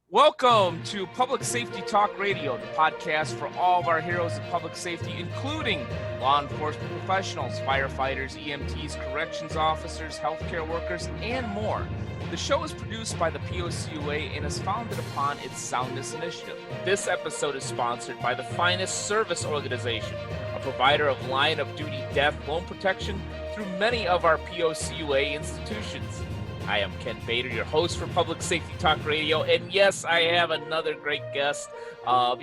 Welcome to Public Safety Talk Radio, the podcast for all of our heroes of public safety, including law enforcement professionals, firefighters, EMTs, corrections officers, healthcare workers, and more. The show is produced by the POCUA and is founded upon its Soundness Initiative. This episode is sponsored by the Finest Service Organization, a provider of line of duty death loan protection through many of our POCUA institutions. I am Ken Bader, your host for Public Safety Talk Radio, and yes, I have another great guest. I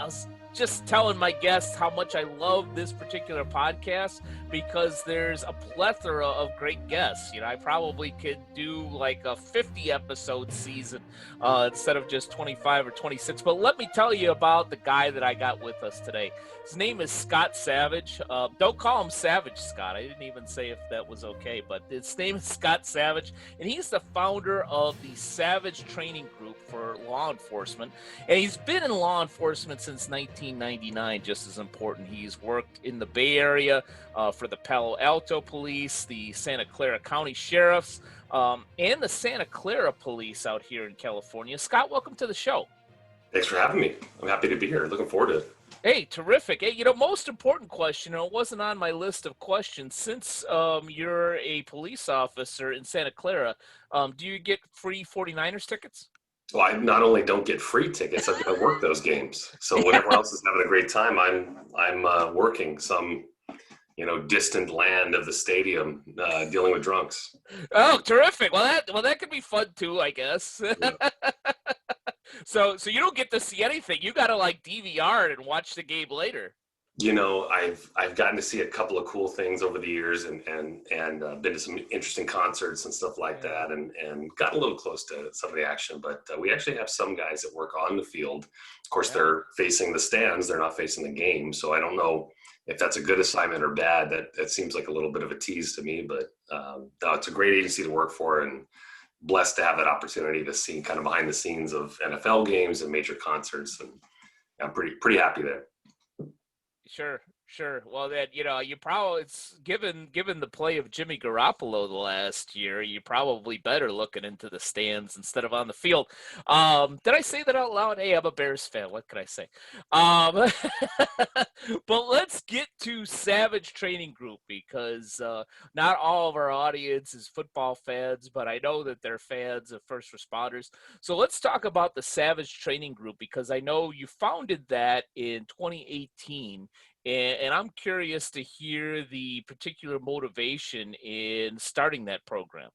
was just telling my guests how much I love this particular podcast because there's a plethora of great guests. I probably could do like a 50-episode season instead of just 25 or 26. But let me tell you about the guy that I got with us today. His name is Scott Savage. Don't call him Savage Scott. I didn't even say if that was okay, but his name is Scott Savage, and he's the founder of the Savage Training Group for law enforcement. And he's been in law enforcement since 1999, just as important. He's worked in the Bay Area for the Palo Alto Police, the Santa Clara County Sheriffs, and the Santa Clara Police out here in California. Scott, welcome to the show. Thanks for having me. I'm happy to be here. Looking forward to it. Hey, terrific. Hey, most important question, it wasn't on my list of questions. Since you're a police officer in Santa Clara, do you get free 49ers tickets? Well, I not only don't get free tickets, I work those games. So when everyone else is having a great time, I'm working some, distant land of the stadium, dealing with drunks. Oh, terrific. Well, that could be fun too, I guess. Yeah. So you don't get to see anything. You got to DVR it and watch the game later. I've gotten to see a couple of cool things over the years and been to some interesting concerts and stuff like that and got a little close to some of the action. But we actually have some guys that work on the field. Of course, they're facing the stands. They're not facing the game. So I don't know if that's a good assignment or bad. That seems like a little bit of a tease to me. But no, it's a great agency to work for, and blessed to have that opportunity to see kind of behind the scenes of NFL games and major concerts, and I'm pretty happy there. Sure. Well, then, you probably, it's given the play of Jimmy Garoppolo the last year, you probably better looking into the stands instead of on the field. Did I say that out loud? Hey, I'm a Bears fan. What can I say? But let's get to Savage Training Group, because not all of our audience is football fans, but I know that they're fans of first responders. So let's talk about the Savage Training Group, because I know you founded that in 2018. And I'm curious to hear the particular motivation in starting that program.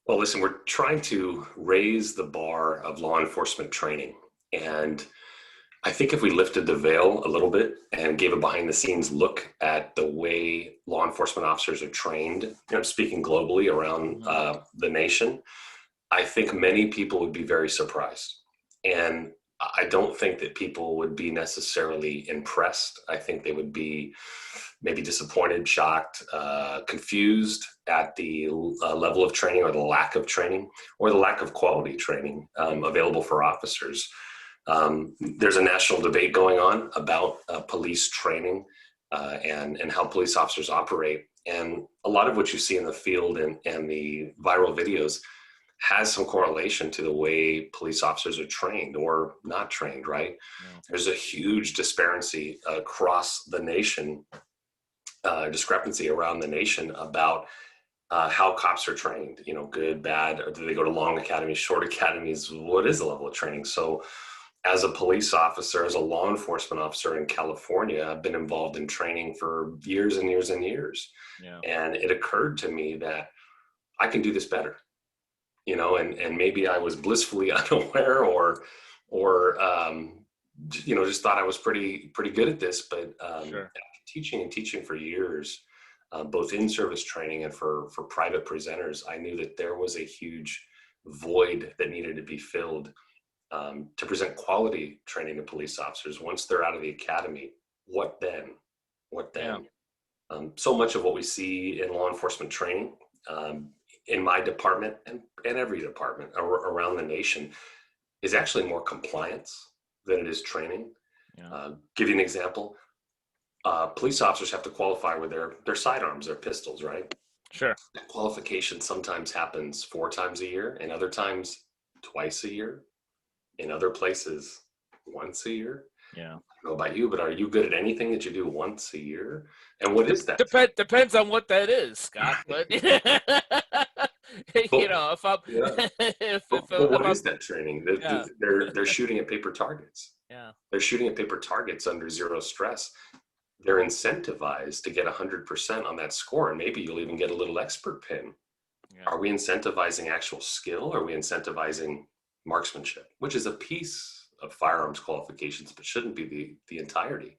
Well, listen, we're trying to raise the bar of law enforcement training. And I think if we lifted the veil a little bit and gave a behind the scenes look at the way law enforcement officers are trained, speaking globally around the nation, I think many people would be very surprised. And I don't think that people would be necessarily impressed. I think they would be maybe disappointed, shocked, confused at the level of training or the lack of training or the lack of quality training available for officers. There's a national debate going on about police training and how police officers operate. And a lot of what you see in the field and the viral videos has some correlation to the way police officers are trained or not trained, right? Yeah. There's a huge disparity across the nation, discrepancy around the nation about how cops are trained, good, bad, or do they go to long academies, short academies? What is the level of training? So as a police officer, as a law enforcement officer in California, I've been involved in training for years and years and years. Yeah. And it occurred to me that I can do this better. And maybe I was blissfully unaware or just thought I was pretty good at this. But sure. After teaching for years, both in service training and for private presenters, I knew that there was a huge void that needed to be filled to present quality training to police officers. Once they're out of the academy, what then? Yeah. So much of what we see in law enforcement training, in my department and every department around the nation, is actually more compliance than it is training. Yeah. Give you an example. Police officers have to qualify with their sidearms, their pistols, right? Sure. That qualification sometimes happens 4 times a year, and other times twice a year. In other places, once a year. Yeah. I don't know about you, but are you good at anything that you do once a year? And what is that? Depends on what that is, Scott. But Well, if I'm yeah. if But what I'm is that training? yeah, They're shooting at paper targets. yeah, They're shooting at paper targets under zero stress. They're incentivized to get 100% on that score, and maybe you'll even get a little expert pin. yeah, Are we incentivizing actual skill? Or are we incentivizing marksmanship, which is a piece of firearms qualifications, but shouldn't be the entirety?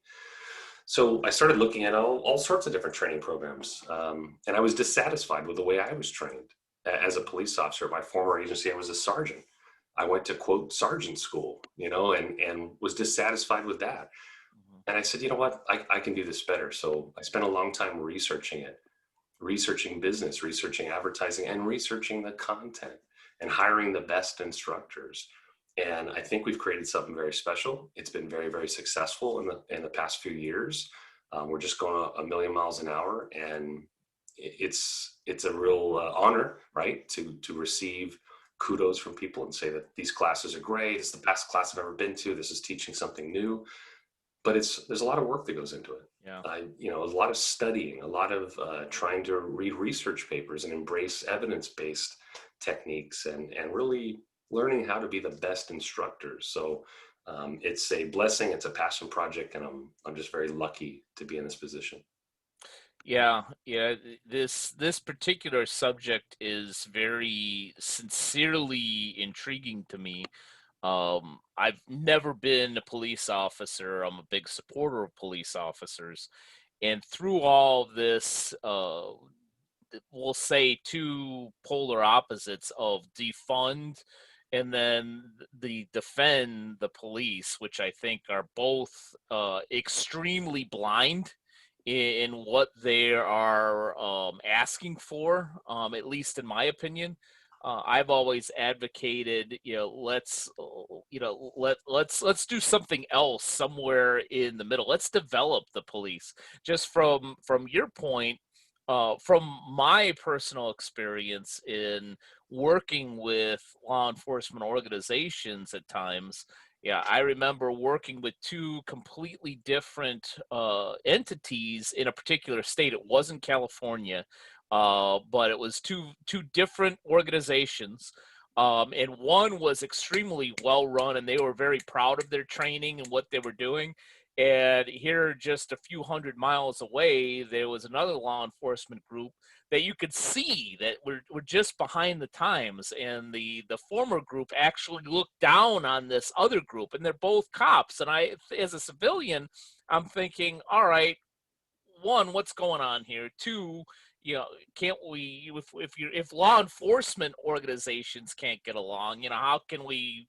So I started looking at all sorts of different training programs, and I was dissatisfied with the way I was trained. As a police officer at my former agency, I was a sergeant. I went to quote sergeant school, and was dissatisfied with that. mhm, And I said, you know what, I can do this better. So I spent a long time researching it, researching business, researching advertising, and researching the content and hiring the best instructors. And I think we've created something very special. It's been very, very successful in the past few years. We're just going a million miles an hour, and it's a real honor, right, to receive kudos from people and say that these classes are great. It's the best class I've ever been to. This is teaching something new, but there's a lot of work that goes into it. yeah. A lot of studying, a lot of trying to read research papers and embrace evidence-based techniques, and really learning how to be the best instructors. So it's a blessing, it's a passion project, and I'm just very lucky to be in this position. Yeah, yeah. This particular subject is very sincerely intriguing to me. I've never been a police officer. I'm a big supporter of police officers, and through all this, we'll say two polar opposites of defund and then the defend the police, which I think are both extremely blind in what they are asking for, at least in my opinion. I've always advocated, let's do something else somewhere in the middle. Let's develop the police. Just from your point, from my personal experience in working with law enforcement organizations at times, yeah, I remember working with two completely different entities in a particular state. It wasn't California, but it was two different organizations. And one was extremely well run, and they were very proud of their training and what they were doing. And here, just a few hundred miles away, there was another law enforcement group that you could see that were just behind the times. And the former group actually looked down on this other group, and they're both cops. And I, as a civilian, I'm thinking, all right, one, what's going on here? Two, can't we, if law enforcement organizations can't get along, how can we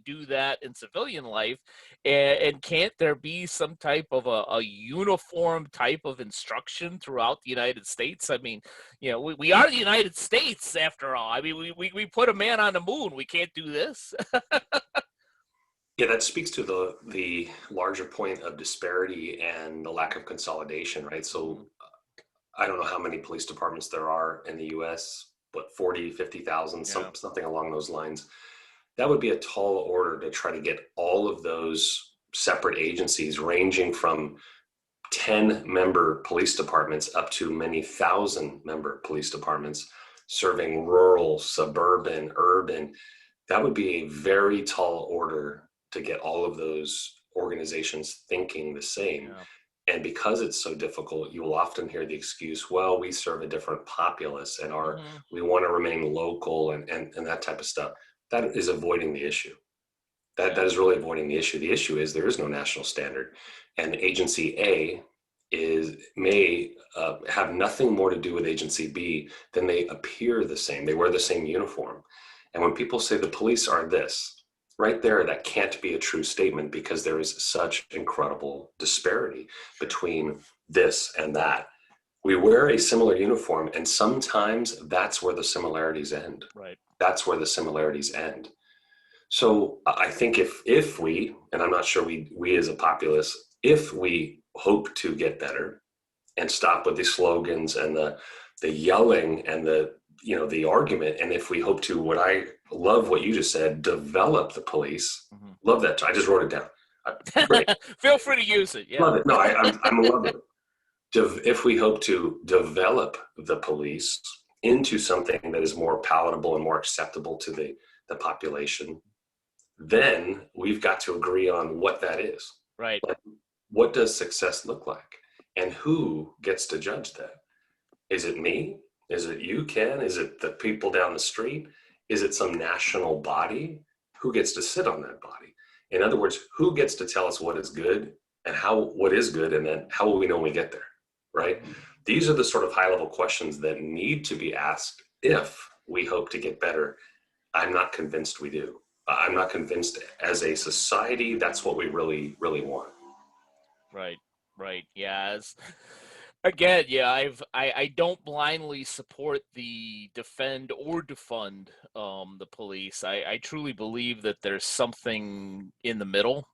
do that in civilian life? And can't there be some type of a uniform type of instruction throughout the United States? I mean, we are the United States after all. I mean, we put a man on the moon. We can't do this. Yeah, that speaks to the larger point of disparity and the lack of consolidation, right? So I don't know how many police departments there are in the US, but 40, 50,000, Yeah. something along those lines. That would be a tall order to try to get all of those separate agencies, ranging from 10-member police departments up to many thousand-member police departments, serving rural, suburban, urban. That would be a very tall order to get all of those organizations thinking the same. Yeah. And because it's so difficult, you will often hear the excuse, well, we serve a different populace, and Mhm. we want to remain local, and that type of stuff. That is avoiding the issue. That is really avoiding the issue. The issue is there is no national standard, and agency A may have nothing more to do with agency B than they appear the same. They wear the same uniform. And when people say the police are this, right there, that can't be a true statement, because there is such incredible disparity between this and that. We wear a similar uniform, and sometimes that's where the similarities end. Right. That's where the similarities end. So I think if we, and I'm not sure we as a populace, if we hope to get better and stop with the slogans and the yelling and the argument, and if we hope to, what I love what you just said, develop the police. Mhm. Love that. I just wrote it down. Great. Feel free to use it. Yeah. Love it. No, I'm a lover. If we hope to develop the police into something that is more palatable and more acceptable to the population, then we've got to agree on what that is. Right. Like, what does success look like? And who gets to judge that? Is it me? Is it you, Ken? Is it the people down the street? Is it some national body? Who gets to sit on that body? In other words, who gets to tell us what is good and what is good, and then how will we know when we get there, right? These are the sort of high level questions that need to be asked if we hope to get better. I'm not convinced we do. I'm not convinced as a society that's what we really, really want. Right. Right. Yeah. Again, yeah, I don't blindly support the defend or defund the police. I truly believe that there's something in the middle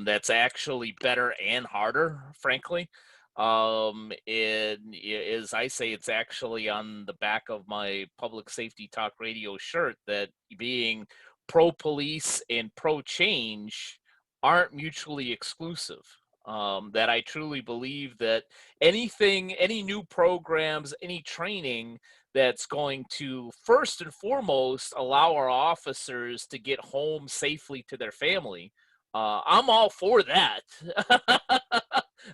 that's actually better and harder, frankly. And as I say, it's actually on the back of my public safety talk radio shirt that being pro police and pro change aren't mutually exclusive. That I truly believe that any new programs, any training that's going to first and foremost allow our officers to get home safely to their family, I'm all for that.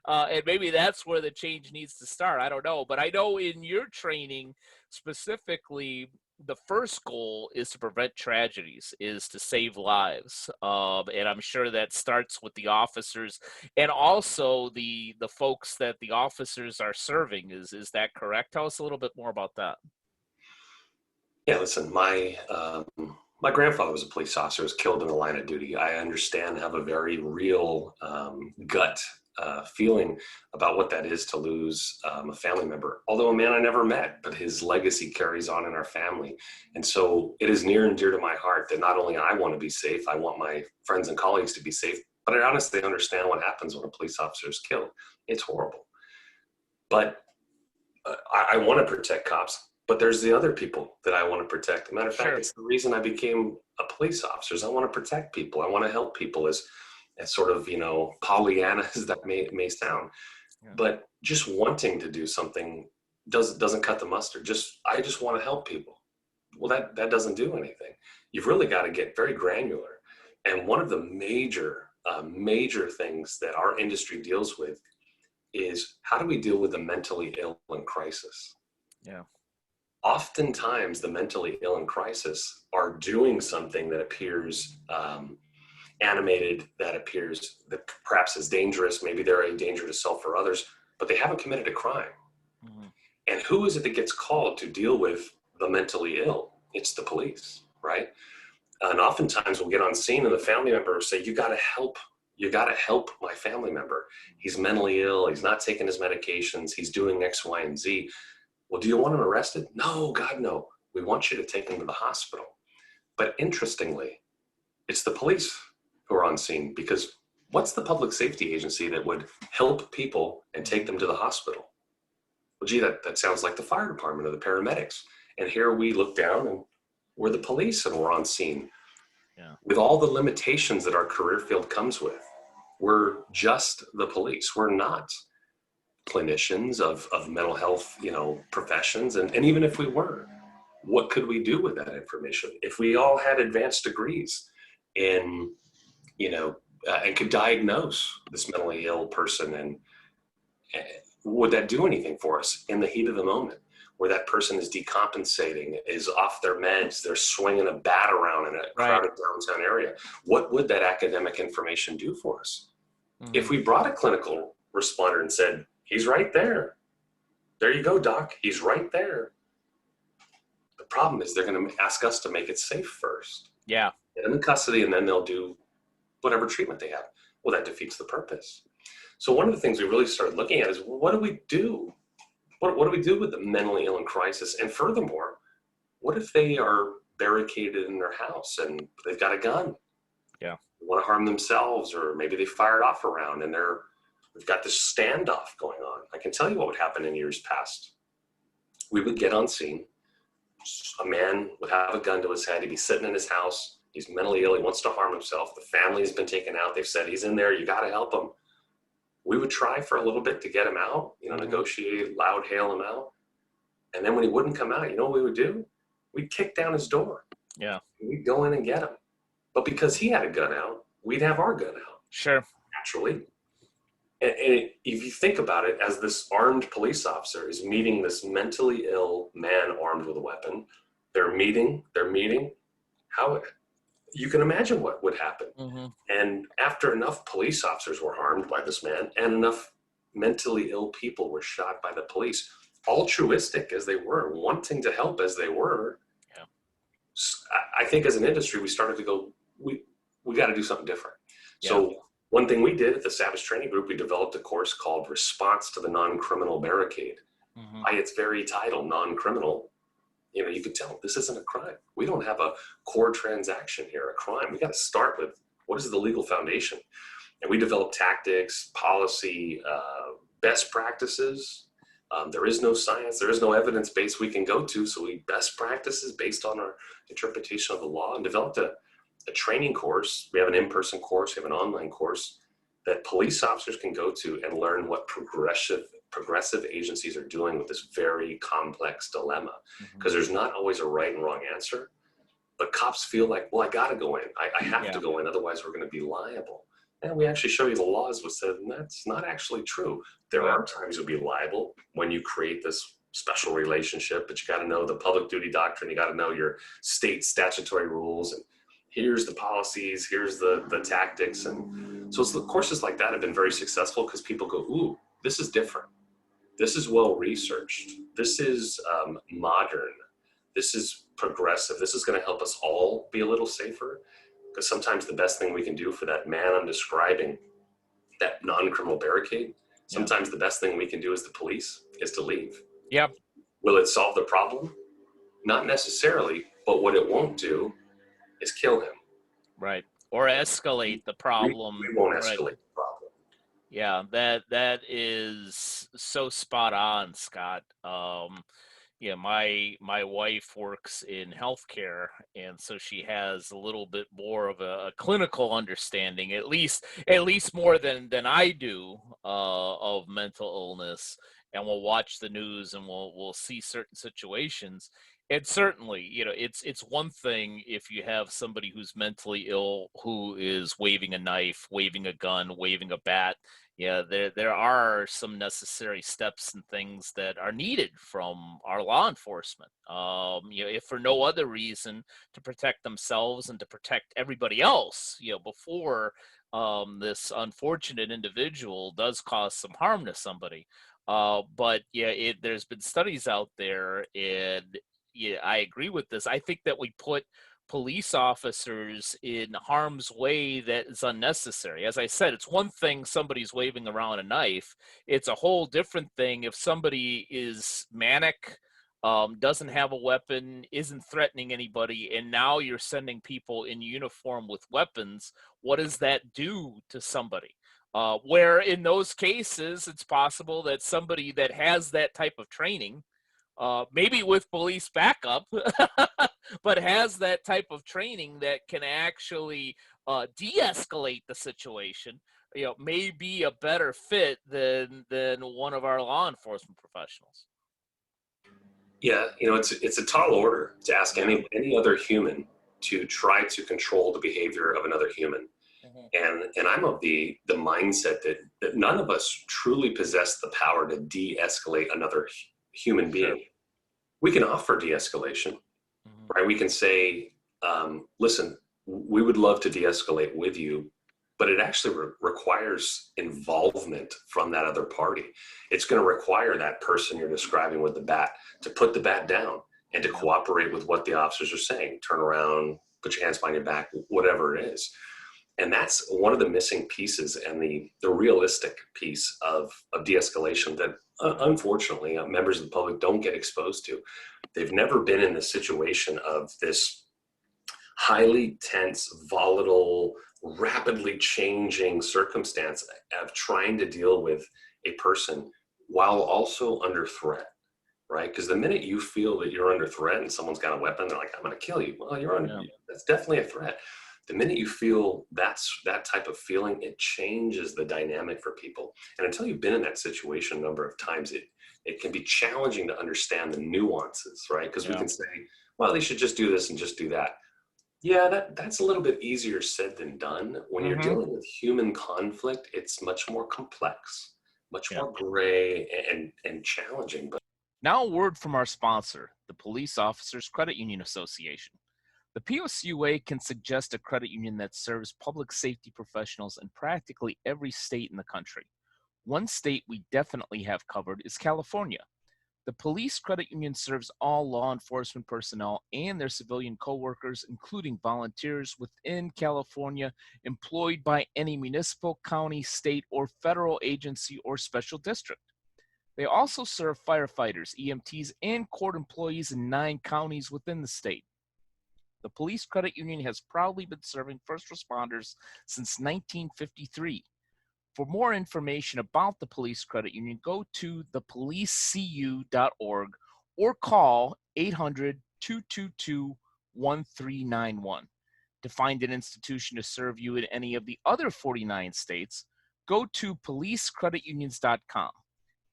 And maybe that's where the change needs to start. I don't know. But I know in your training specifically, the first goal is to prevent tragedies, is to save lives. And I'm sure that starts with the officers and also the folks that the officers are serving. Is that correct? Tell us a little bit more about that. Yeah, listen, my grandfather was a police officer, was killed in the line of duty. I understand, have a very real gut feeling about what that is to lose a family member. Although a man I never met, but his legacy carries on in our family. And so it is near and dear to my heart that not only I want to be safe, I want my friends and colleagues to be safe, but I honestly understand what happens when a police officer is killed. It's horrible. But I want to protect cops, but there's the other people that I want to protect. As a matter of fact, Sure. it's the reason I became a police officer. Is I want to protect people. I want to help people as sort of, Pollyanna as that may sound. Yeah. But just wanting to do something doesn't cut the mustard. I just want to help people. Well, that doesn't do anything. You've really got to get very granular. And one of the major things that our industry deals with is, how do we deal with the mentally ill in crisis? Yeah. Oftentimes, the mentally ill in crisis are doing something that appears animated, that appears that perhaps is dangerous. Maybe they're a danger to self or others, but they haven't committed a crime. Mm-hmm. And who is it that gets called to deal with the mentally ill? It's the police, right? And oftentimes we'll get on scene and the family member will say, you got to help my family member. He's mentally ill. He's not taking his medications. He's doing X, Y, and Z. Well, do you want him arrested? No, God, no. We want you to take him to the hospital. But interestingly, it's the police who are on scene, because what's the public safety agency that would help people and take them to the hospital? Well, gee, that sounds like the fire department or the paramedics. And here we look down and we're the police and we're on scene. Yeah. With all the limitations that our career field comes with. We're just the police. We're not clinicians of mental health, professions. And even if we were, what could we do with that information? If we all had advanced degrees in, and could diagnose this mentally ill person, and would that do anything for us in the heat of the moment, where that person is decompensating, is off their meds, they're swinging a bat around in a crowded downtown area? What would that academic information do for us? Mm-hmm. If we brought a clinical responder and said, he's right there. There you go, doc. He's right there. The problem is they're going to ask us to make it safe first. Yeah. Get them in custody, and then they'll do whatever treatment they have. Well, that defeats the purpose. So one of the things we really started looking at is, what do we do? What do we do with the mentally ill in crisis? And furthermore, what if they are barricaded in their house and they've got a gun? Yeah. They want to harm themselves, or maybe they fired off a round and we've got this standoff going on. I can tell you what would happen in years past. We would get on scene. a man would have a gun to his head. He'd be sitting in his house. He's mentally ill. He wants to harm himself. The family has been taken out. They've said, he's in there. You got to help him. We would try for a little bit to get him out, negotiate, loud hail him out. And then when he wouldn't come out, you know what we would do? We'd kick down his door. Yeah. We'd go in and get him. But because he had a gun out, we'd have our gun out. Sure. Naturally. And if you think about it, as this armed police officer is meeting this mentally ill man armed with a weapon, they're meeting, how you can imagine what would happen. Mm-hmm. And after enough police officers were harmed by this man and enough mentally ill people were shot by the police, altruistic as they were, wanting to help as they were, yeah. I think as an industry, we started to go, we got to do something different. Yeah. So one thing we did at the Savage Training Group, we developed a course called Response to the Non-Criminal Barricade. Mm-hmm. By its very title, non-criminal, you could tell this isn't a crime. We don't have a core transaction here, a crime. We got to start with what is the legal foundation? And we developed tactics, policy, best practices. There is no science, there is no evidence base we can go to. So we best practices based on our interpretation of the law, and developed a training course. We have an in-person course, we have an online course that police officers can go to and learn what progressive agencies are doing with this very complex dilemma. Because there's not always a right and wrong answer, but cops feel like, well, I got to go in. I have to go in, otherwise we're going to be liable. And we actually show you the laws which said that's not actually true. There are times you'll be liable when you create this special relationship, but you got to know the public duty doctrine. You got to know your state statutory rules, and here's the policies, here's the tactics. And so the courses like that have been very successful because people go, ooh, this is different. This is well-researched. This is modern. This is progressive. This is going to help us all be a little safer, because sometimes the best thing we can do for that man I'm describing, that non-criminal barricade, sometimes the best thing we can do as the police is to leave. Yep. Will it solve the problem? Not necessarily, but what it won't do is kill him. Right. Or escalate the problem. We won't escalate the problem. Yeah, that is so spot on, Scott. My wife works in healthcare, and so she has a little bit more of a clinical understanding, at least more than I do, of mental illness. And we'll watch the news and we'll see certain situations. And certainly, it's one thing if you have somebody who's mentally ill, who is waving a knife, waving a gun, waving a bat. Yeah, there are some necessary steps and things that are needed from our law enforcement. If for no other reason, to protect themselves and to protect everybody else, before this unfortunate individual does cause some harm to somebody. But there's been studies out there, and I agree with this. I think that we put police officers in harm's way that is unnecessary. As I said, it's one thing somebody's waving around a knife. It's a whole different thing if somebody is manic, doesn't have a weapon, isn't threatening anybody, and now you're sending people in uniform with weapons. What does that do to somebody? Where in those cases, it's possible that somebody that has that type of training, maybe with police backup, but has that type of training that can actually de-escalate the situation, may be a better fit than one of our law enforcement professionals. Yeah, it's a tall order to ask any other human to try to control the behavior of another human. And I'm of the mindset that none of us truly possess the power to de-escalate another human being. Sure. We can offer de-escalation, right? We can say, listen, we would love to de-escalate with you, but it actually requires involvement from that other party. It's going to require that person you're describing with the bat to put the bat down and to cooperate with what the officers are saying. Turn around, put your hands behind your back, whatever it is. And that's one of the missing pieces and the realistic piece of de-escalation that unfortunately members of the public don't get exposed to. They've never been in the situation of this highly tense, volatile, rapidly changing circumstance of trying to deal with a person while also under threat. right? Because the minute you feel that you're under threat and someone's got a weapon, they're like, I'm going to kill you. Well, you're under, that's definitely a threat. The minute you feel that type of feeling, it changes the dynamic for people. And until you've been in that situation a number of times, it can be challenging to understand the nuances, right? Because we can say, well, they should just do this and just do that. Yeah, that's a little bit easier said than done. When you're dealing with human conflict, it's much more complex, much more gray and challenging. But now a word from our sponsor, the Police Officers Credit Union Association. The POCUA can suggest a credit union that serves public safety professionals in practically every state in the country. One state we definitely have covered is California. The Police Credit Union serves all law enforcement personnel and their civilian coworkers, including volunteers within California employed by any municipal, county, state, or federal agency or special district. They also serve firefighters, EMTs, and court employees in 9 counties within the state. The Police Credit Union has proudly been serving first responders since 1953. For more information about the Police Credit Union, go to thepolicecu.org or call 800-222-1391. To find an institution to serve you in any of the other 49 states, go to policecreditunions.com.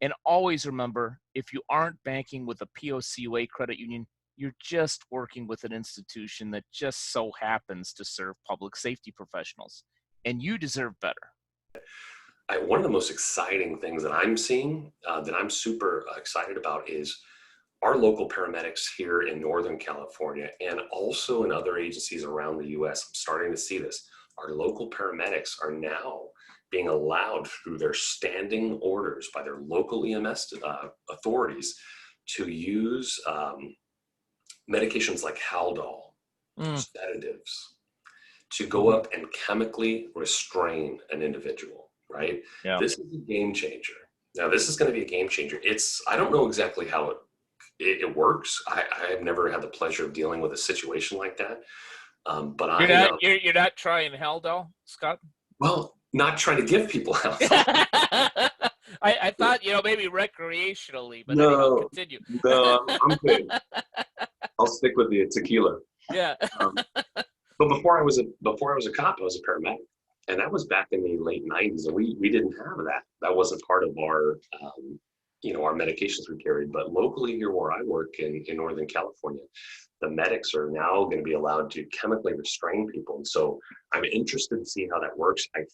And always remember, if you aren't banking with a POCUA credit union, you're just working with an institution that just so happens to serve public safety professionals. And you deserve better. One of the most exciting things that I'm seeing, that I'm super excited about, is our local paramedics here in Northern California and also in other agencies around the U.S. I'm starting to see this. Our local paramedics are now being allowed through their standing orders by their local EMS authorities to use medications like Haldol, sedatives, to go up and chemically restrain an individual, right? Yeah. This is a game changer. Now, this is going to be a game changer. I don't know exactly how it works. I have never had the pleasure of dealing with a situation like that. But you're not trying Haldol, Scott? Well, not trying to give people Haldol. I thought, maybe recreationally, but no, anyhow, continue. No, I'm good. I'll stick with the tequila. Yeah. But before I was a cop, I was a paramedic, and that was back in the late '90s, and we didn't have that. That wasn't part of our our medications we carried. But locally here where I work in Northern California, the medics are now going to be allowed to chemically restrain people, and so I'm interested to see how that works. I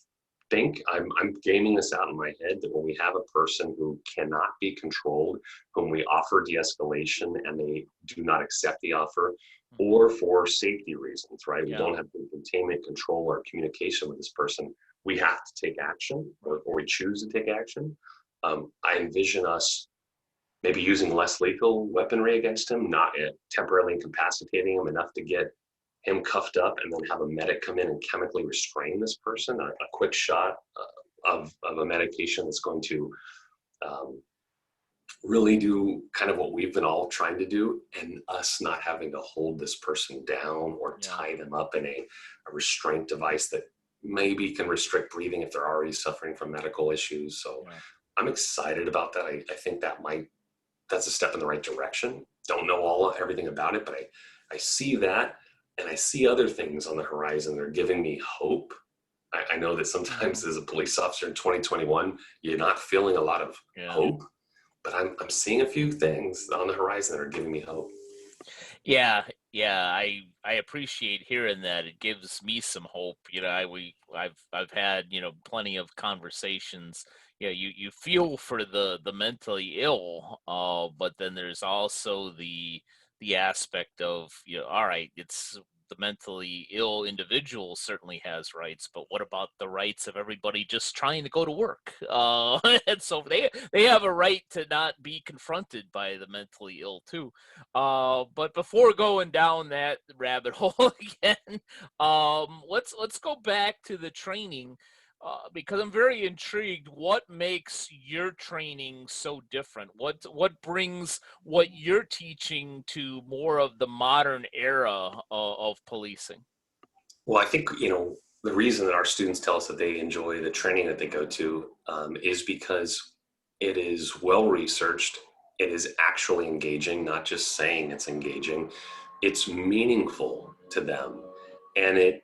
think I'm gaming this out in my head that when we have a person who cannot be controlled, whom we offer de-escalation and they do not accept the offer, or for safety reasons, right? We don't have good containment, control, or communication with this person. We have to take action, or we choose to take action. I envision us maybe using less lethal weaponry against him, not temporarily incapacitating him enough to get him cuffed up, and then have a medic come in and chemically restrain this person, a quick shot of a medication that's going to really do kind of what we've been all trying to do, and us not having to hold this person down or tie them up in a restraint device that maybe can restrict breathing if they're already suffering from medical issues. So I'm excited about that. I think that's a step in the right direction. Don't know everything about it, but I see that. And I see other things on the horizon that are giving me hope. I know that sometimes as a police officer in 2021, you're not feeling a lot of hope, but I'm seeing a few things on the horizon that are giving me hope. Yeah, I appreciate hearing that. It gives me some hope. I've had plenty of conversations. You feel for the mentally ill, but then there's also the aspect of, all right, it's the mentally ill individual certainly has rights, but what about the rights of everybody just trying to go to work? And so they have a right to not be confronted by the mentally ill too. But before going down that rabbit hole again, let's go back to the training. Because I'm very intrigued. What makes your training so different? What brings what you're teaching to more of the modern era of policing? Well, I think the reason that our students tell us that they enjoy the training that they go to is because it is well researched. It is actually engaging, not just saying it's engaging. It's meaningful to them. And it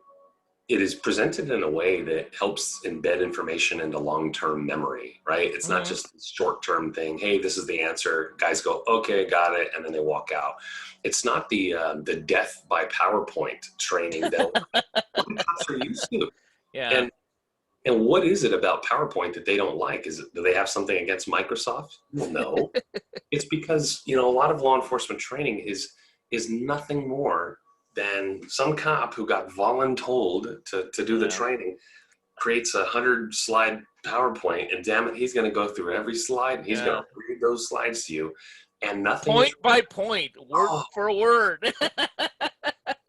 is presented in a way that helps embed information into long-term memory, right? It's not Mm-hmm. just a short-term thing. Hey, this is the answer. Guys go, okay, got it, and then they walk out. It's not the death by PowerPoint training that cops are used to. Yeah. And and what is it about PowerPoint that they don't like? Do they have something against Microsoft? Well, no. It's because a lot of law enforcement training is nothing more than some cop who got voluntold to do the Yeah. training creates 100-slide PowerPoint, and damn it, he's going to go through every slide. He's going Yeah. to read those slides to you, and nothing is. Point by point, word Oh, for word.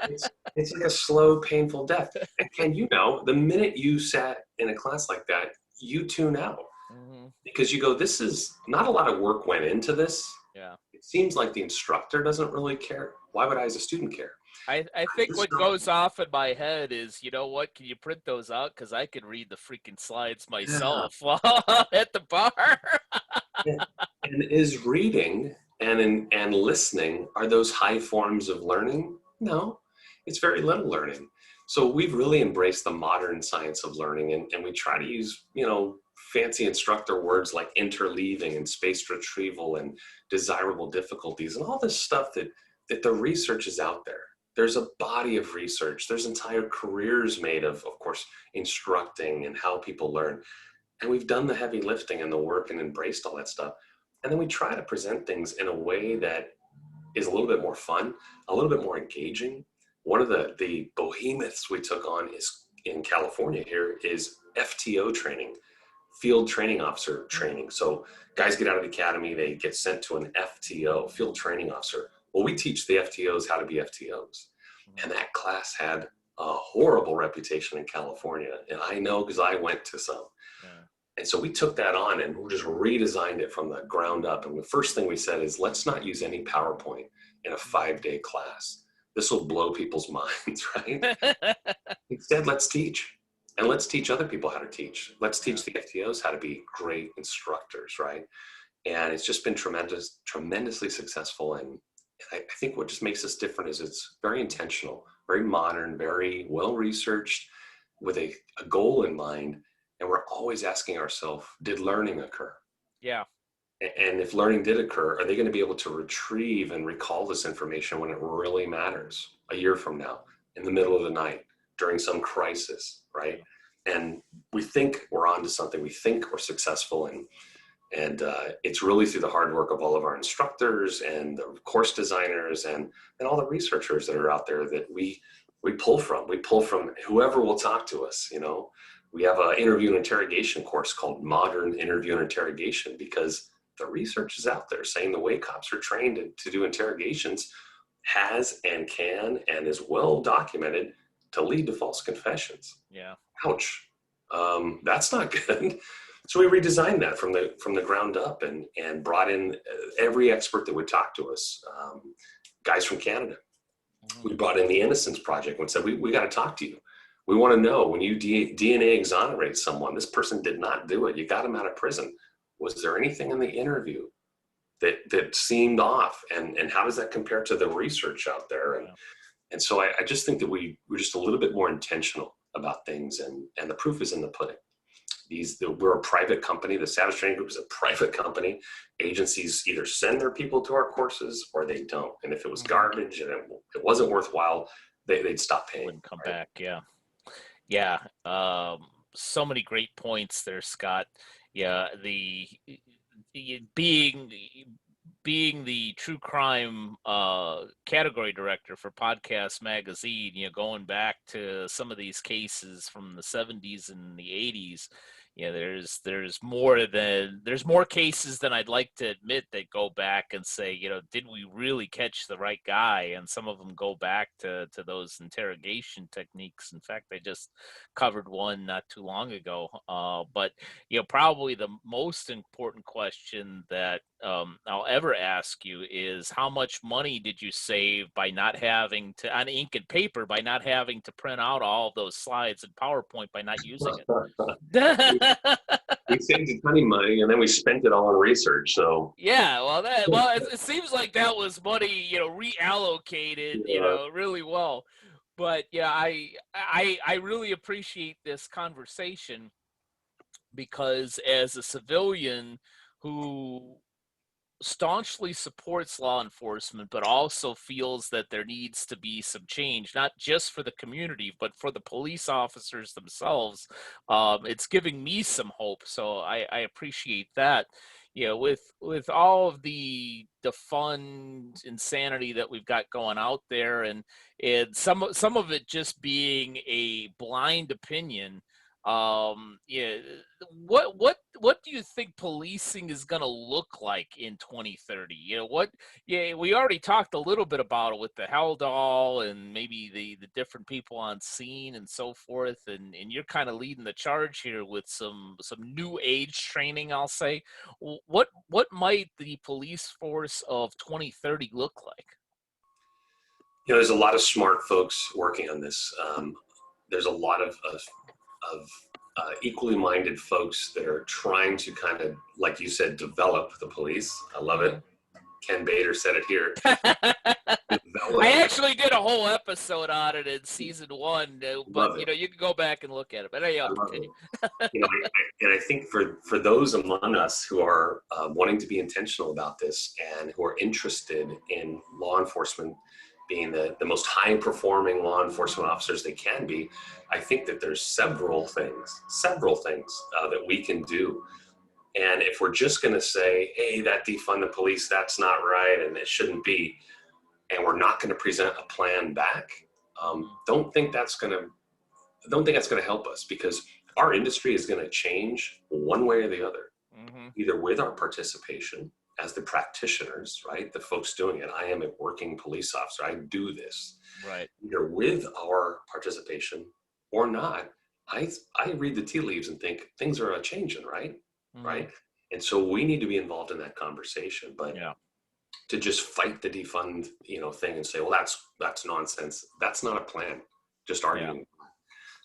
it's like a slow, painful death. And Ken, the minute you sat in a class like that, you tune out Hmm. because you go, this is not a lot of work went into this. Yeah. It seems like the instructor doesn't really care. Why would I as a student care? I think what goes off in my head is, you know what? Can you print those out? Because I can read the freaking slides Yeah. myself while at the bar. Yeah. And is reading and listening, are those high forms of learning? No, it's very little learning. So we've really embraced the modern science of learning, and we try to use, fancy instructor words like interleaving and spaced retrieval and desirable difficulties and all this stuff that the research is out there. There's a body of research. There's entire careers made of course, instructing and how people learn. And we've done the heavy lifting and the work and embraced all that stuff. And then we try to present things in a way that is a little bit more fun, a little bit more engaging. One of the behemoths we took on is in California here is FTO training, field training officer training. So guys get out of the academy, they get sent to an FTO, field training officer. Well, we teach the FTOs how to be FTOs. And that class had a horrible reputation in California. And I know because I went to some. Yeah. And so we took that on and we just redesigned it from the ground up. And the first thing we said is, let's not use any PowerPoint in a 5-day class. This will blow people's minds, right? Instead, let's teach. And let's teach other people how to teach. Let's teach the FTOs how to be great instructors, right? And it's just been tremendously successful. And I think what just makes us different is it's very intentional, very modern, very well-researched, with a goal in mind. And we're always asking ourselves, did learning occur? Yeah. And if learning did occur, are they going to be able to retrieve and recall this information when it really matters a year from now, in the middle of the night, during some crisis, right? And we think we're onto something. We think we're successful, and it's really through the hard work of all of our instructors and the course designers and all the researchers that are out there that we pull from. We pull from whoever will talk to us. We have an interview and interrogation course called Modern Interview and Interrogation because the research is out there saying the way cops are trained to do interrogations has and can and is well documented to lead to false confessions. Yeah. Ouch. That's not good. So we redesigned that from the ground up and brought in every expert that would talk to us, guys from Canada. We brought in the Innocence Project and said, we got to talk to you. We want to know, when you DNA exonerate someone, this person did not do it. You got him out of prison. Was there anything in the interview that seemed off? And how does that compare to the research out there? And so I just think that we're just a little bit more intentional about things, and the proof is in the pudding. We're a private company. The Savage Training Group is a private company. Agencies either send their people to our courses or they don't. And if it was garbage and it wasn't worthwhile, they'd stop paying. Wouldn't come back. Yeah. Yeah. So many great points there, Scott. Yeah. The being the true crime category director for Podcast Magazine, going back to some of these cases from the 70s and the 80s, there's more cases than I'd like to admit that go back and say, did we really catch the right guy? And some of them go back to those interrogation techniques. In fact, I just covered one not too long ago. But probably the most important question that I'll ever ask you is how much money did you save by not having to, on ink and paper, by not having to print out all of those slides in PowerPoint by not using we, it? we saved a ton of money, and then we spent it all on research. So Yeah, well, it seems like that was money, reallocated, yeah, really well. But yeah, I really appreciate this conversation because as a civilian who staunchly supports law enforcement, but also feels that there needs to be some change, not just for the community, but for the police officers themselves. It's giving me some hope, so I appreciate that. With all of the fun insanity that we've got going out there, and some of it just being a blind opinion. Yeah, what do you think policing is going to look like in 2030? Yeah, we already talked a little bit about it with the Haldol and maybe the different people on scene and so forth, and you're kind of leading the charge here with some new age training, I'll say. What might the police force of 2030 look like? there's a lot of smart folks working on this. There's a lot of equally minded folks that are trying to kind of, like you said, develop the police. I love it. Ken Bader said it here. I actually did a whole episode on it in season 1, but Love it. you can go back and look at it. But anyhow, I love continue. it. And I think for those among us who are wanting to be intentional about this and who are interested in law enforcement being the most high performing law enforcement officers they can be, I think that there's several things that we can do. And if we're just going to say, hey, that defund the police, that's not right, and it shouldn't be, and we're not going to present a plan back, don't think that's going to help us, because our industry is going to change one way or the other, either with our participation as the practitioners, right? The folks doing it. I am a working police officer. I do this. Right. Either with our participation or not. I read the tea leaves and think things are changing, right? Right. And so we need to be involved in that conversation. But to just fight the defund, thing and say, well, that's nonsense. That's not a plan. Just arguing.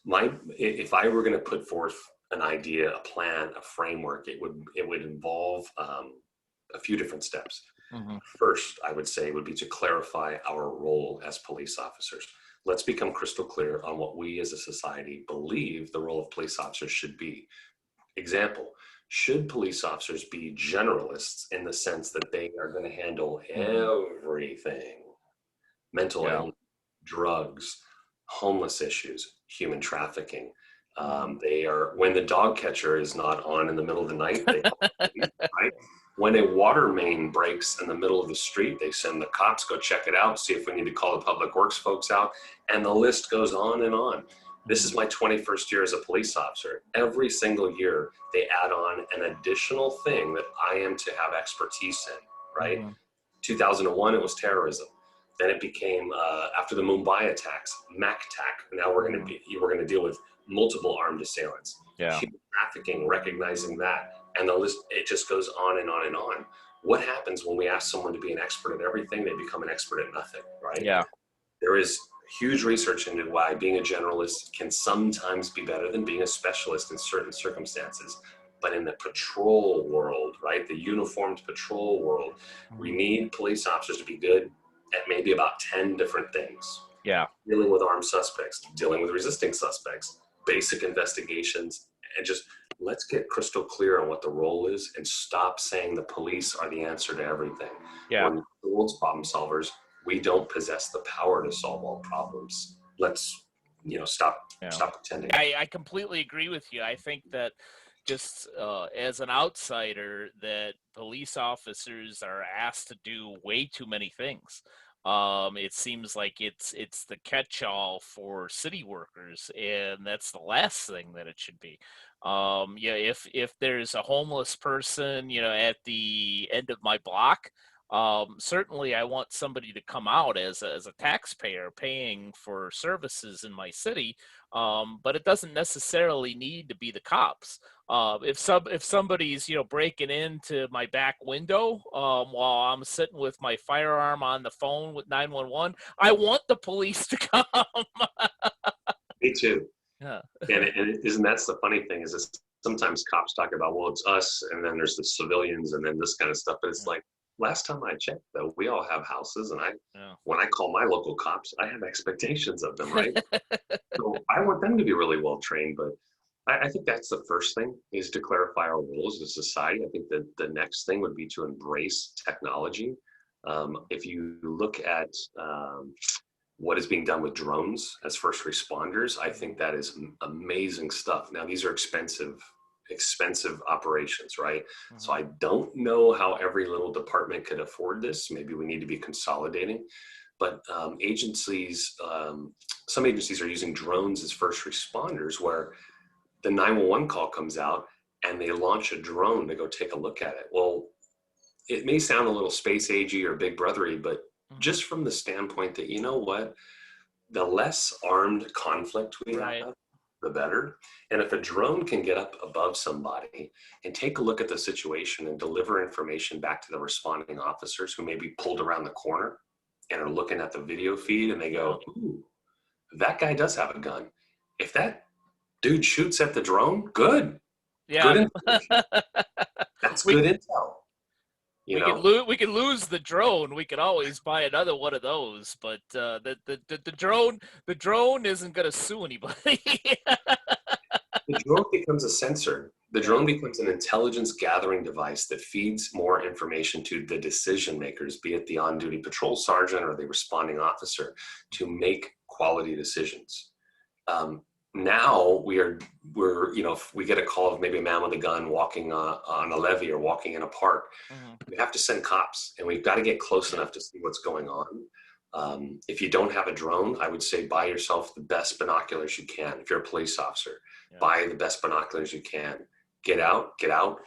If I were going to put forth an idea, a plan, a framework, it would involve a few different steps. First, I would say would be to clarify our role as police officers. Let's become crystal clear on what we as a society believe the role of police officers should be. Example, should police officers be generalists in the sense that they are going to handle everything? Mental illness, drugs, homeless issues, human trafficking. They are, when the dog catcher is not on in the middle of the night, they right? When a water main breaks in the middle of the street, they send the cops, go check it out, see if we need to call the public works folks out, and the list goes on and on. This is my 21st year as a police officer. Every single year, they add on an additional thing that I am to have expertise in, right? 2001, it was terrorism. Then it became, after the Mumbai attacks, MACTAC. Now we're going to deal with multiple armed assailants. Human trafficking, recognizing that. And the list, it just goes on and on and on. What happens when we ask someone to be an expert at everything? They become an expert at nothing, right? Yeah. There is huge research into why being a generalist can sometimes be better than being a specialist in certain circumstances. But in the patrol world, right, the uniformed patrol world, we need police officers to be good at maybe about 10 different things. Dealing with armed suspects, dealing with resisting suspects, basic investigations, and just let's get crystal clear on what the role is and stop saying the police are the answer to everything. We're not the world's problem solvers. We don't possess the power to solve all problems. Let's, stop pretending. I completely agree with you. I think that just as an outsider, that police officers are asked to do way too many things. It seems like it's the catch-all for city workers, and that's the last thing that it should be. If there's a homeless person, at the end of my block, certainly I want somebody to come out as a taxpayer paying for services in my city, but it doesn't necessarily need to be the cops. If somebody's breaking into my back window while I'm sitting with my firearm on the phone with 911, I want the police to come. Me too. Yeah. And isn't that's the funny thing is this, sometimes cops talk about, well, it's us, and then there's the civilians, and then this kind of stuff. But it's like, last time I checked, though, we all have houses, and when I call my local cops, I have expectations of them, right? So I want them to be really well trained. But I think that's the first thing, is to clarify our roles as a society. I think that the next thing would be to embrace technology. If you look at what is being done with drones as first responders, I think that is amazing stuff. Now, these are expensive operations, right? Mm-hmm. So I don't know how every little department could afford this. Maybe we need to be consolidating. But some agencies are using drones as first responders, where the 911 call comes out and they launch a drone to go take a look at it. Well, it may sound a little space agey or big brothery, but just from the standpoint that, you know what, the less armed conflict we have, the better. And if a drone can get up above somebody and take a look at the situation and deliver information back to the responding officers who may be pulled around the corner and are looking at the video feed, and they go, ooh, that guy does have a gun. If that dude shoots at the drone, good. Yeah. Good information. That's good intel. We could lose the drone. We could always buy another one of those, but the drone isn't going to sue anybody. The drone becomes a sensor. The drone becomes an intelligence gathering device that feeds more information to the decision makers, be it the on-duty patrol sergeant or the responding officer, to make quality decisions. Now we're if we get a call of maybe a man with a gun walking on a levee or walking in a park, we have to send cops, and we've got to get close enough to see what's going on. If you don't have a drone, I would say buy yourself the best binoculars you can. If you're a police officer, buy the best binoculars you can. Get out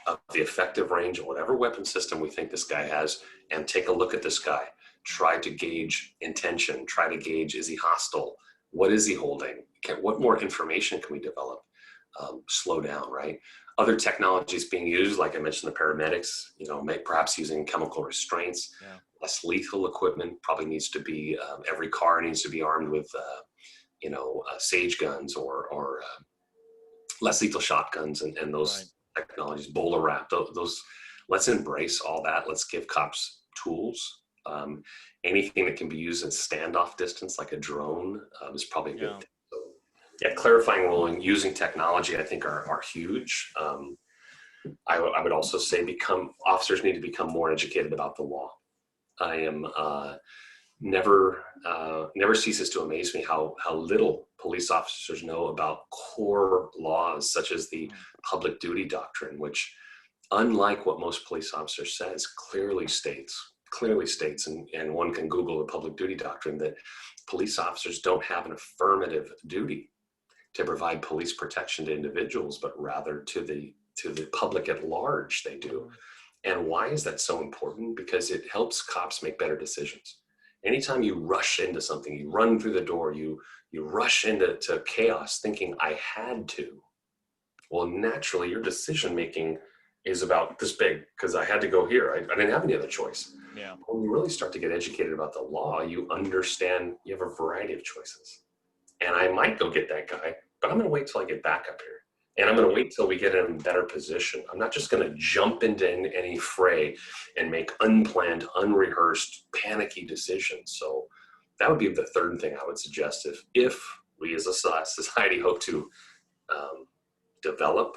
of the effective range of whatever weapon system we think this guy has, and take a look at this guy. Try to gauge intention. Try to gauge, is he hostile? What is he holding? What more information can we develop? Slow down, right? Other technologies being used, like I mentioned, the paramedics, perhaps using chemical restraints. Less lethal equipment probably needs to be, every car needs to be armed with, sage guns or less lethal shotguns and those technologies, bowler wrap, those, let's embrace all that. Let's give cops tools. Anything that can be used at standoff distance, like a drone, is probably a good thing. So, clarifying role and using technology, I think, are huge. I would also say officers need to become more educated about the law. I am never ceases to amaze me how little police officers know about core laws, such as the public duty doctrine, which, unlike what most police officers says, clearly states, and one can Google the public duty doctrine, that police officers don't have an affirmative duty to provide police protection to individuals, but rather to the public at large they do. And why is that so important? Because it helps cops make better decisions. Anytime you rush into something, you run through the door, you rush into chaos thinking, I had to. Well, naturally, your decision making is about this big, because I had to go here. I didn't have any other choice. Yeah. When you really start to get educated about the law, you understand you have a variety of choices. And I might go get that guy, but I'm going to wait till I get back up here. And I'm going to wait till we get in a better position. I'm not just going to jump into any fray and make unplanned, unrehearsed, panicky decisions. So that would be the third thing I would suggest if we as a society hope to develop.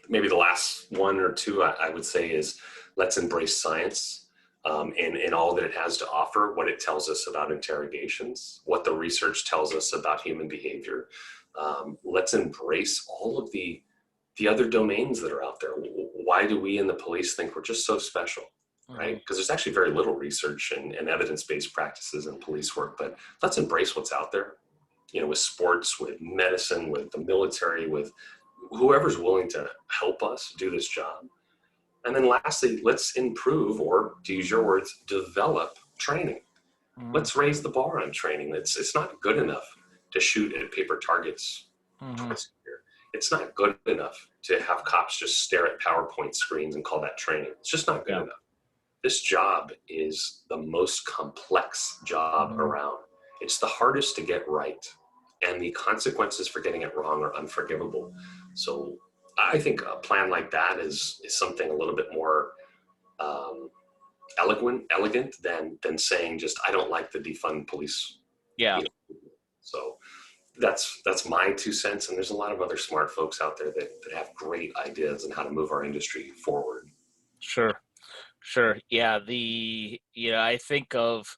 Maybe the last one or two I would say is, let's embrace science and all that it has to offer, what it tells us about interrogations, what the research tells us about human behavior. Let's embrace all of the other domains that are out there. Why do we in the police think we're just so special, right? Because there's actually very little research and evidence-based practices in police work, but let's embrace what's out there, with sports, with medicine, with the military, with whoever's willing to help us do this job. And then lastly, let's improve, or to use your words, develop training. Let's raise the bar on training. It's not good enough to shoot at paper targets twice a year. It's not good enough to have cops just stare at PowerPoint screens and call that training. It's just not good enough. This job is the most complex job around. It's the hardest to get right, and the consequences for getting it wrong are unforgivable. So I think a plan like that is something a little bit more elegant than saying just, I don't like the defund police. Yeah. You know? So that's my 2 cents. And there's a lot of other smart folks out there that have great ideas on how to move our industry forward. Sure. Yeah. I think of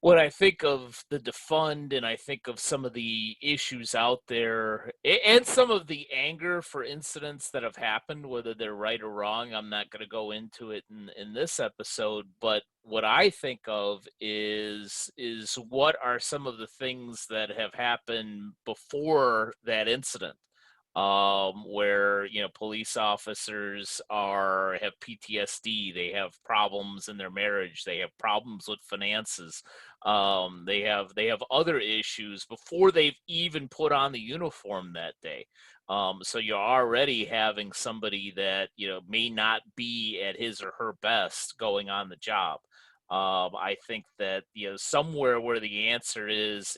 when I think of the defund, and I think of some of the issues out there and some of the anger for incidents that have happened, whether they're right or wrong. I'm not going to go into it in this episode, but what I think of is what are some of the things that have happened before that incident, where police officers have PTSD, they have problems in their marriage, they have problems with finances, they have other issues before they've even put on the uniform that day. So you're already having somebody that may not be at his or her best going on the job. I think that somewhere where the answer is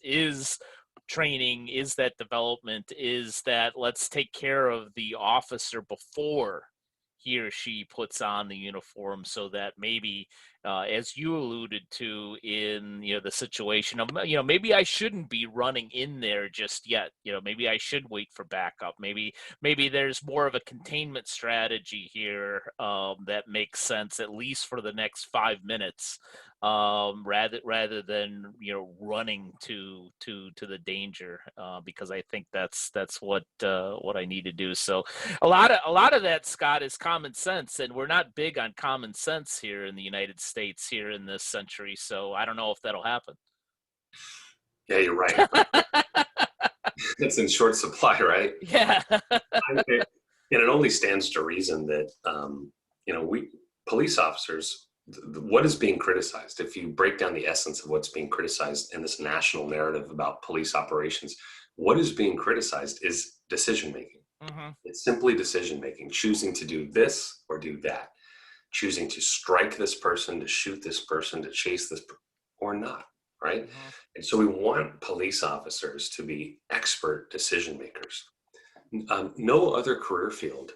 training, is that development, is that let's take care of the officer before he or she puts on the uniform, so that maybe, as you alluded to in the situation of maybe I shouldn't be running in there just yet. Maybe I should wait for backup. Maybe there's more of a containment strategy here that makes sense, at least for the next 5 minutes, rather than running to the danger, because I think that's what I need to do. So a lot of that, Scott, is common sense, and we're not big on common sense here in the United States here in this century. So I don't know if that'll happen. Yeah, you're right. It's in short supply, right? Yeah. And it only stands to reason that we police officers, what is being criticized, if you break down the essence of what's being criticized in this national narrative about police operations, what is being criticized is decision making. It's simply decision making, choosing to do this or do that, choosing to strike this person, to shoot this person, to chase this or not, right? And so we want police officers to be expert decision makers. No other career field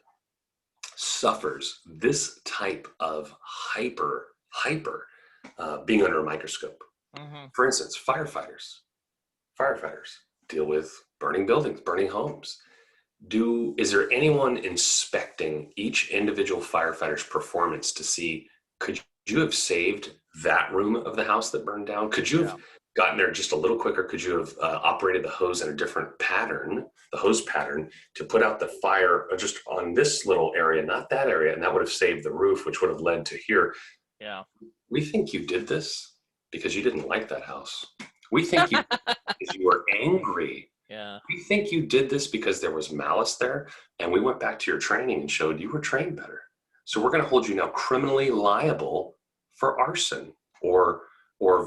suffers this type of hyper being under a microscope. For instance, firefighters deal with burning buildings, burning homes. Is there anyone inspecting each individual firefighter's performance to see, could you have saved that room of the house that burned down? Could you have gotten there just a little quicker? Could you have operated the hose in a different pattern, the hose pattern, to put out the fire just on this little area, not that area, and that would have saved the roof, which would have led to here. Yeah. We think you did this because you didn't like that house. We think you because you were angry. Yeah. We think you did this because there was malice there, and we went back to your training and showed you were trained better. So we're going to hold you now criminally liable for arson or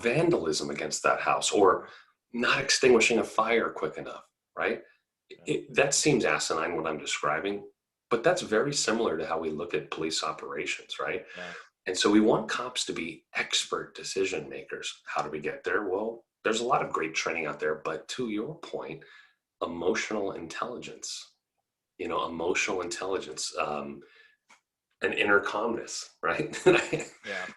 vandalism against that house, or not extinguishing a fire quick enough, right? That seems asinine what I'm describing, but that's very similar to how we look at police operations, right? Yeah. And so we want cops to be expert decision makers. How do we get there? Well, there's a lot of great training out there, but to your point, emotional intelligence, and inner calmness, right?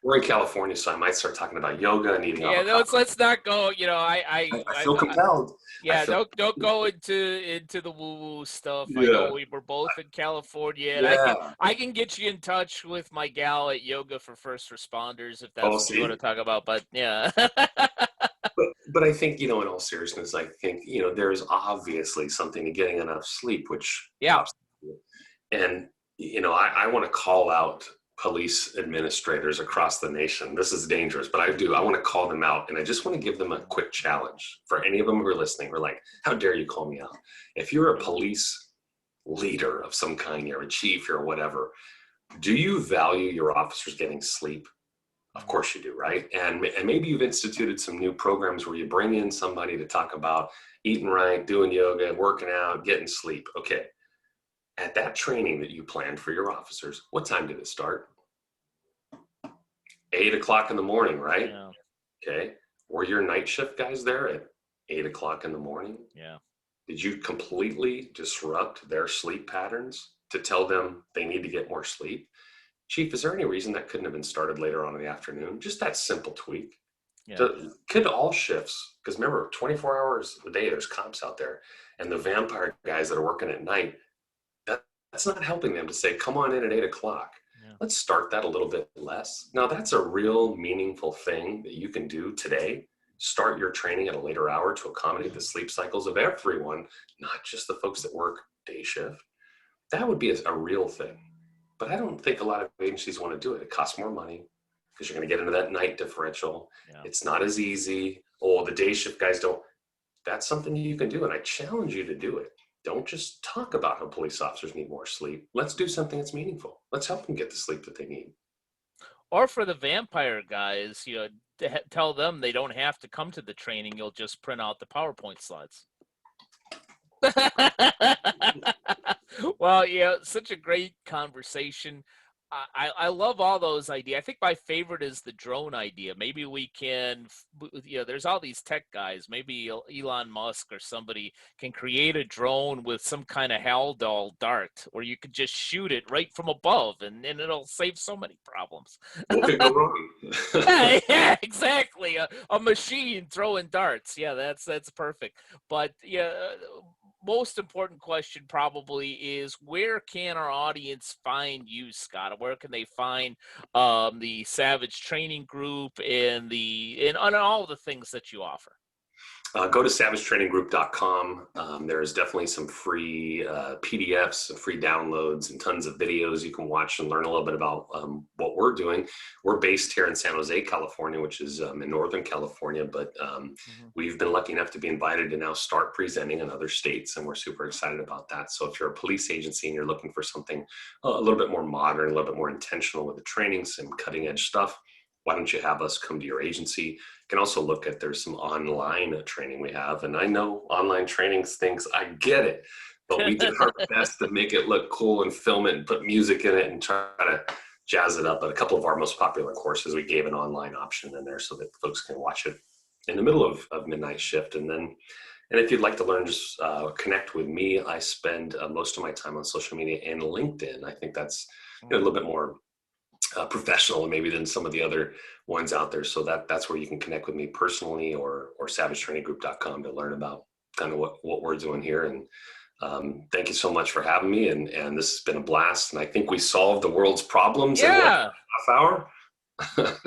We're in California, so I might start talking about yoga and eating avocado. Let's not go. I feel compelled. Don't go into the woo-woo stuff. I know we were both in California, and I can get you in touch with my gal at Yoga for First Responders if that's what you want to talk about. But yeah. But I think, in all seriousness, I think, there's obviously something to getting enough sleep, which and I want to call out police administrators across the nation. This is dangerous, but I want to call them out, and I just want to give them a quick challenge for any of them who are listening. We're like, how dare you call me out? If you're a police leader of some kind, you're a chief, you're whatever, do you value your officers getting sleep? Of course you do, right? And maybe you've instituted some new programs where you bring in somebody to talk about eating right, doing yoga, working out, getting sleep. Okay. At that training that you planned for your officers, what time did it start? 8 o'clock in the morning, right? Yeah. Okay. Were your night shift guys there at 8 o'clock in the morning? Yeah. Did you completely disrupt their sleep patterns to tell them they need to get more sleep? Chief, is there any reason that couldn't have been started later on in the afternoon? Just that simple tweak. Yeah. Could all shifts, because remember, 24 hours a day, there's cops out there, and the vampire guys that are working at night, that's not helping them to say, come on in at 8 o'clock. Yeah. Let's start that a little bit less. Now, that's a real meaningful thing that you can do today. Start your training at a later hour to accommodate the sleep cycles of everyone, not just the folks that work day shift. That would be a real thing. But I don't think a lot of agencies want to do it. It costs more money because you're going to get into that night differential. Yeah. It's not as easy. Oh, the day shift guys don't. That's something you can do, and I challenge you to do it. Don't just talk about how police officers need more sleep. Let's do something that's meaningful. Let's help them get the sleep that they need. Or for the vampire guys, tell them they don't have to come to the training. You'll just print out the PowerPoint slides. Well, such a great conversation. I love all those ideas. I think my favorite is the drone idea. Maybe we can, there's all these tech guys. Maybe Elon Musk or somebody can create a drone with some kind of Haldol dart, or you could just shoot it right from above, and it'll save so many problems. What could go wrong? Yeah, exactly. A machine throwing darts. Yeah, that's perfect. But most important question probably is, where can our audience find you, Scott? Where can they find the Savage Training Group and all the things that you offer? Go to savagetraininggroup.com. There's definitely some free PDFs, free downloads, and tons of videos you can watch and learn a little bit about what we're doing. We're based here in San Jose, California, which is in Northern California, but we've been lucky enough to be invited to now start presenting in other states, and we're super excited about that. So if you're a police agency and you're looking for something a little bit more modern, a little bit more intentional with the training, some cutting edge stuff, why don't you have us come to your agency? You can also look at, there's some online training we have. And I know online training stinks, I get it. But we did our best to make it look cool and film it and put music in it and try to jazz it up. But a couple of our most popular courses, we gave an online option in there so that folks can watch it in the middle of midnight shift. And if you'd like to learn, just connect with me. I spend most of my time on social media and LinkedIn. I think that's a little bit more professional maybe than some of the other ones out there. So that's where you can connect with me personally, or savagetraininggroup.com to learn about kind of what we're doing here. And thank you so much for having me. And this has been a blast. And I think we solved the world's problems in a half hour.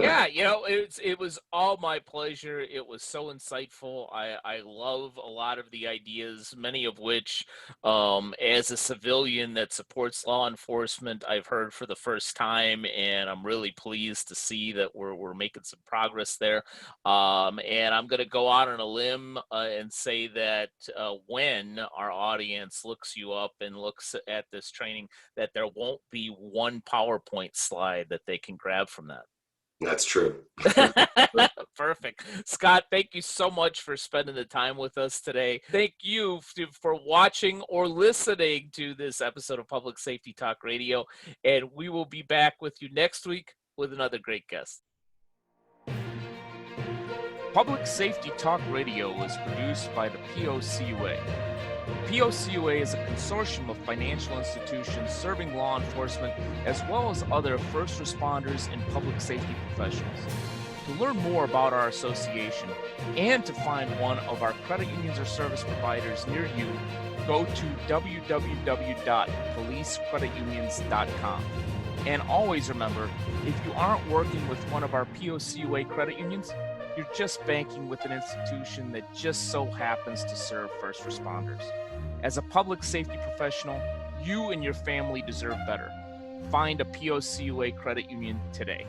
Yeah, it was all my pleasure. It was so insightful. I love a lot of the ideas, many of which, as a civilian that supports law enforcement, I've heard for the first time, and I'm really pleased to see that we're making some progress there. And I'm going to go out on a limb and say that when our audience looks you up and looks at this training, that there won't be one PowerPoint slide that they can grab from that. That's true. Perfect. Scott, thank you so much for spending the time with us today. Thank you for watching or listening to this episode of Public Safety Talk Radio, and we will be back with you next week with another great guest. Public Safety Talk Radio is produced by the POCUA. POCUA is a consortium of financial institutions serving law enforcement as well as other first responders and public safety professionals. To learn more about our association and to find one of our credit unions or service providers near you, go to www.policecreditunions.com. And always remember, if you aren't working with one of our POCUA credit unions, you're just banking with an institution that just so happens to serve first responders. As a public safety professional, you and your family deserve better. Find a POCUA credit union today.